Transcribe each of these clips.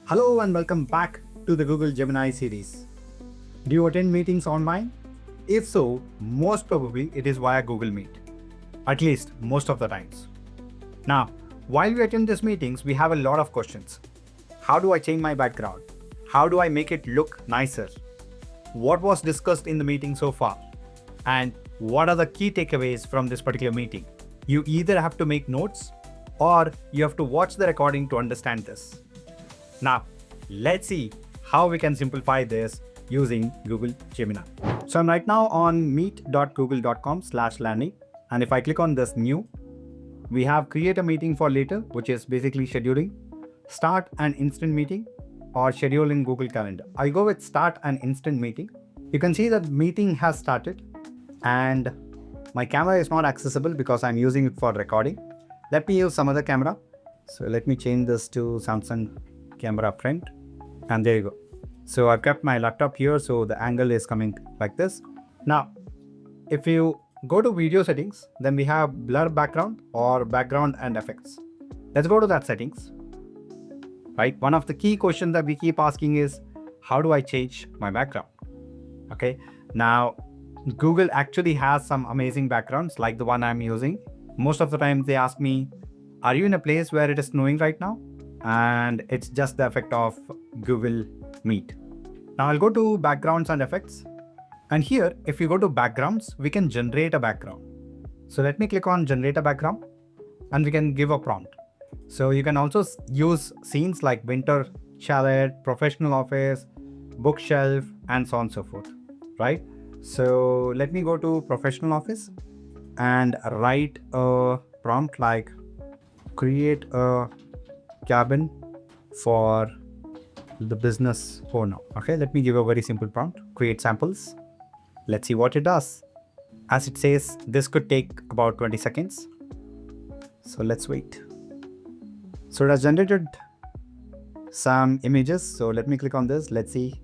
Hello and welcome back to the Google Gemini series. Do you attend meetings online? If so, most probably it is via Google Meet, at least most of the times. Now, while we attend these meetings, we have a lot of questions. How do I change my background? How do I make it look nicer? What was discussed in the meeting so far? And what are the key takeaways from this particular meeting? You either have to make notes or you have to watch the recording to understand this. Now, let's see how we can simplify this using Google Gemini. So I'm right now on meet.google.com/learning. And if I click on this new, we have create a meeting for later, which is basically scheduling, start an instant meeting, or schedule in Google Calendar. I'll go with start an instant meeting. You can see that meeting has started and my camera is not accessible because I'm using it for recording. Let me use some other camera. So let me change this to Samsung camera front, and there you go. So I've kept my laptop here, so the angle is coming like this. Now, if you go to video settings, then we have blur background or background and effects. Let's go to that settings. Right, one of the key questions that we keep asking is, how do I change my background? Okay, now Google actually has some amazing backgrounds like the one I'm using. Most of the time they ask me, are you in a place where it is snowing right now? And it's just the effect of Google Meet. Now I'll go to backgrounds and effects. And here, if you go to backgrounds, we can generate a background. So let me click on generate a background and we can give a prompt. So you can also use scenes like winter chalet, professional office, bookshelf, and so on and so forth, right? So let me go to professional office and write a prompt like create a cabin for the business owner. Okay, let me give a very simple prompt, create samples. Let's see what it does. As it says, this could take about 20 seconds. So let's wait. So it has generated some images. So let me click on this. Let's see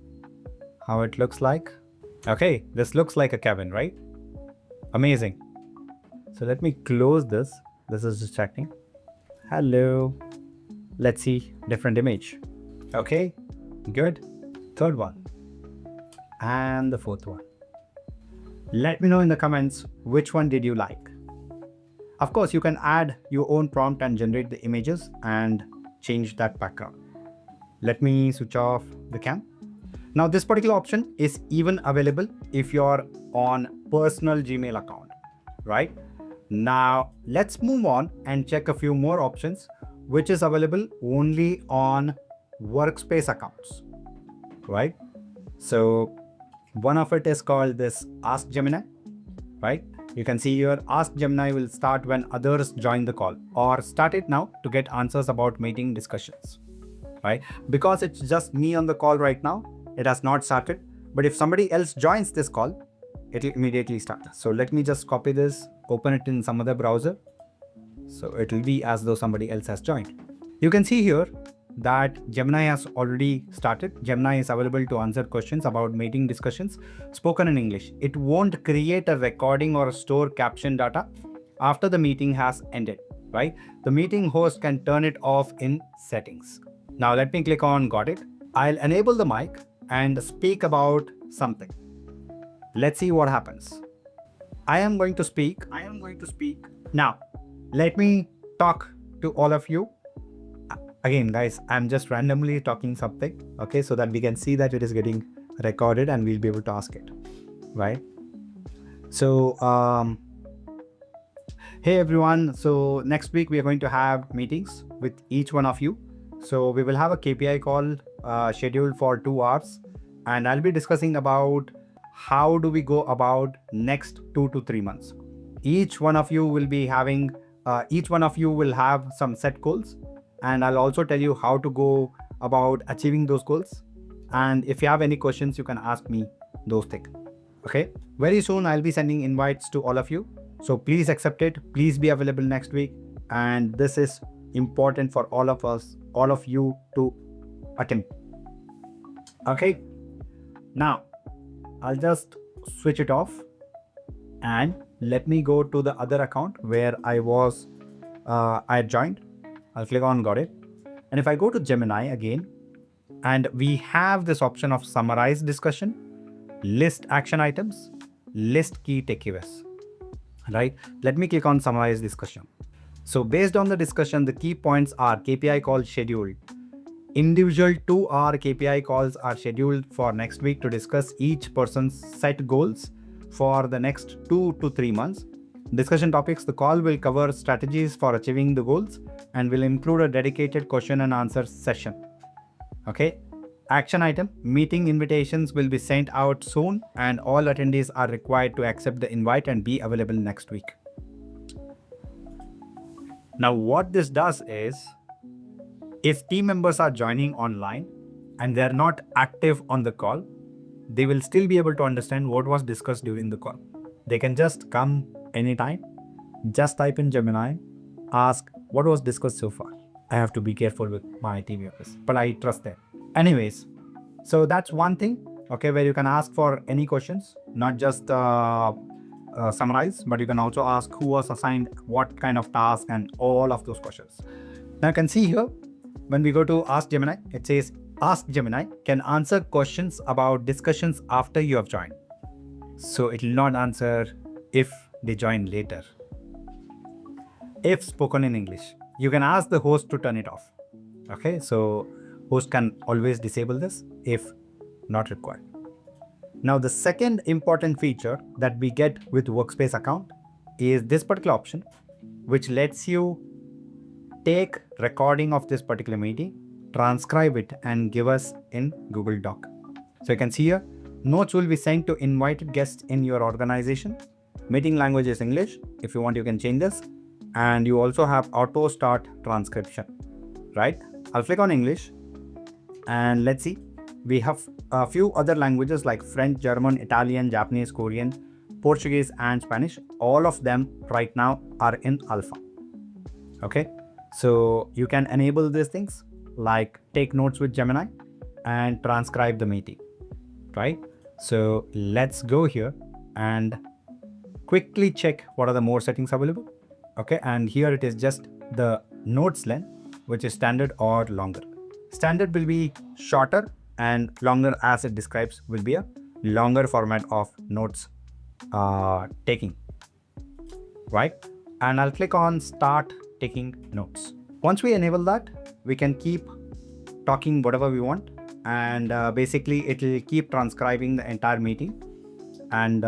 how it looks like. Okay, this looks like a cabin, right? Amazing. So let me close this. This is distracting. Hello. Let's see different image. Okay, good. Third one. And the fourth one. Let me know in the comments which one did you like. Of course, you can add your own prompt and generate the images and change that background. Let me switch off the cam. Now this particular option is even available if you're on personal Gmail account, right? Now let's move on and check a few more options which is available only on workspace accounts, right? So one of it is called this Ask Gemini, right? You can see here Ask Gemini will start when others join the call, or start it now to get answers about meeting discussions, right? Because it's just me on the call right now, it has not started, but if somebody else joins this call, it will immediately start. So let me just copy this, open it in some other browser. So it will be as though somebody else has joined. You can see here that Gemini has already started. Gemini is available to answer questions about meeting discussions spoken in English. It won't create a recording or store caption data after the meeting has ended, right? The meeting host can turn it off in settings. Now let me click on got it. I'll enable the mic and speak about something. Let's see what happens. I am going to speak. Now, let me talk to all of you. Again, guys, I'm just randomly talking something, okay, so that we can see that it is getting recorded and we'll be able to ask it, right? So, hey everyone. So next week we are going to have meetings with each one of you. So we will have a KPI call scheduled for 2 hours, and I'll be discussing about how do we go about next 2 to 3 months. Each one of you will have some set goals, and I'll also tell you how to go about achieving those goals. And if you have any questions, you can ask me those things. Okay, very soon I'll be sending invites to all of you, so please accept it. Please be available next week, and this is important for all of you to attend. Okay, now I'll just switch it off and let me go to the other account where I joined. I'll click on got it. And if I go to Gemini again, And we have this option of summarize discussion, list action items, list key takeaways, right? Let me click on summarize discussion. So based on the discussion, the key points are KPI call scheduled. Individual 2-hour KPI calls are scheduled for next week to discuss each person's set goals for the next 2 to 3 months. Discussion topics: the call will cover strategies for achieving the goals and will include a dedicated question and answer session. Okay. Action item: meeting invitations will be sent out soon and all attendees are required to accept the invite and be available next week. Now, what this does is, if team members are joining online and they're not active on the call, they will still be able to understand what was discussed during the call. They can just come anytime, just type in Gemini, ask what was discussed so far. I have to be careful with my team members, but I trust them. Anyways, so that's one thing, okay, where you can ask for any questions, not just summarize, but you can also ask who was assigned what kind of task and all of those questions. Now you can see here, when we go to Ask Gemini, it says Ask Gemini can answer questions about discussions after you have joined. So it will not answer if they join later. If spoken in English, you can ask the host to turn it off. Okay, so host can always disable this if not required. Now, the second important feature that we get with Workspace account is this particular option, which lets you take recording of this particular meeting, transcribe it, and give us in Google Doc. So you can see here, notes will be sent to invited guests in your organization. Meeting language is English. If you want, you can change this. And you also have auto start transcription, right? I'll click on English and let's see. We have a few other languages like French, German, Italian, Japanese, Korean, Portuguese, and Spanish. All of them right now are in alpha. Okay, so you can enable these things like take notes with Gemini and transcribe the meeting, right? So let's go here and quickly check what are the more settings available. Okay, and here it is just the notes length, which is standard or longer. Standard will be shorter and longer, as it describes, will be a longer format of notes taking, right? And I'll click on start taking notes. Once we enable that, we can keep talking whatever we want, and basically it will keep transcribing the entire meeting, and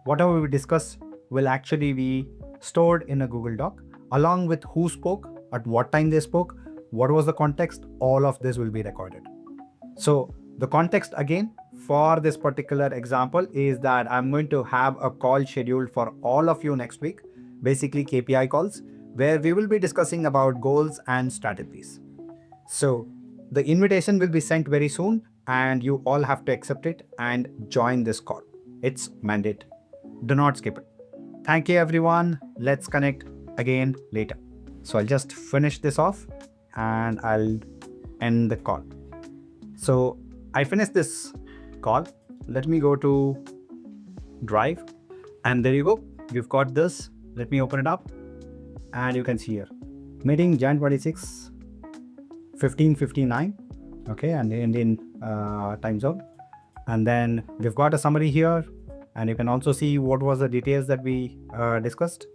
whatever we discuss will actually be stored in a Google Doc along with who spoke, at what time they spoke, what was the context. All of this will be recorded. So the context again for this particular example is that I'm going to have a call scheduled for all of you next week, basically KPI calls, where we will be discussing about goals and strategies. So the invitation will be sent very soon and you all have to accept it and join this call. It's mandate. Do not skip it. Thank you everyone. Let's connect again later. So I'll just finish this off and I'll end the call. So I finished this call. Let me go to Drive and there you go. We've got this. Let me open it up and you can see here meeting Jan 26 15:59. Okay, and in Indian time zone. And then we've got a summary here. And you can also see what was the details that we discussed,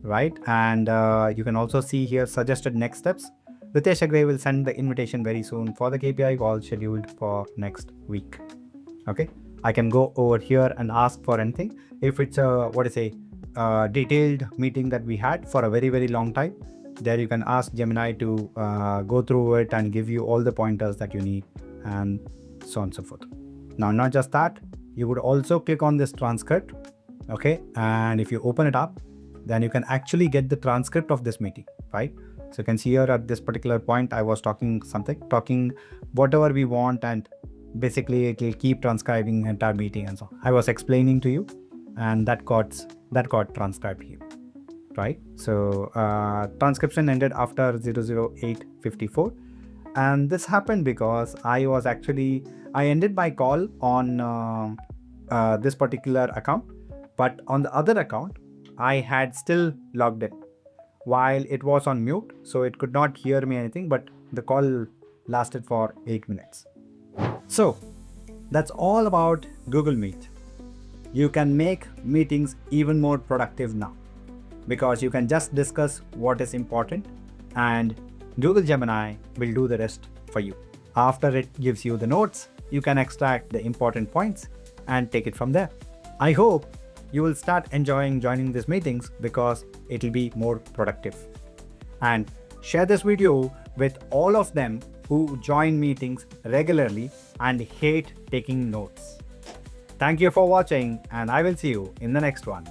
right? And you can also see here suggested next steps. Ritesh Agre will send the invitation very soon for the KPI call scheduled for next week. Okay, I can go over here and ask for anything. If it's a detailed meeting that we had for a very, very long time, there you can ask Gemini to go through it and give you all the pointers that you need and so on and so forth. Now, not just that, you would also click on this transcript, okay? And if you open it up, then you can actually get the transcript of this meeting, right? So you can see here at this particular point, I was talking whatever we want, and basically it will keep transcribing the entire meeting and so on. I was explaining to you, and that got transcribed here, right? So transcription ended after 00854. And this happened because I ended my call on this particular account, but on the other account, I had still logged in while it was on mute. So it could not hear me anything, but the call lasted for 8 minutes. So that's all about Google Meet. You can make meetings even more productive now because you can just discuss what is important and Google Gemini will do the rest for you. After it gives you the notes, you can extract the important points and take it from there. I hope you will start enjoying joining these meetings because it will be more productive. And share this video with all of them who join meetings regularly and hate taking notes. Thank you for watching, and I will see you in the next one.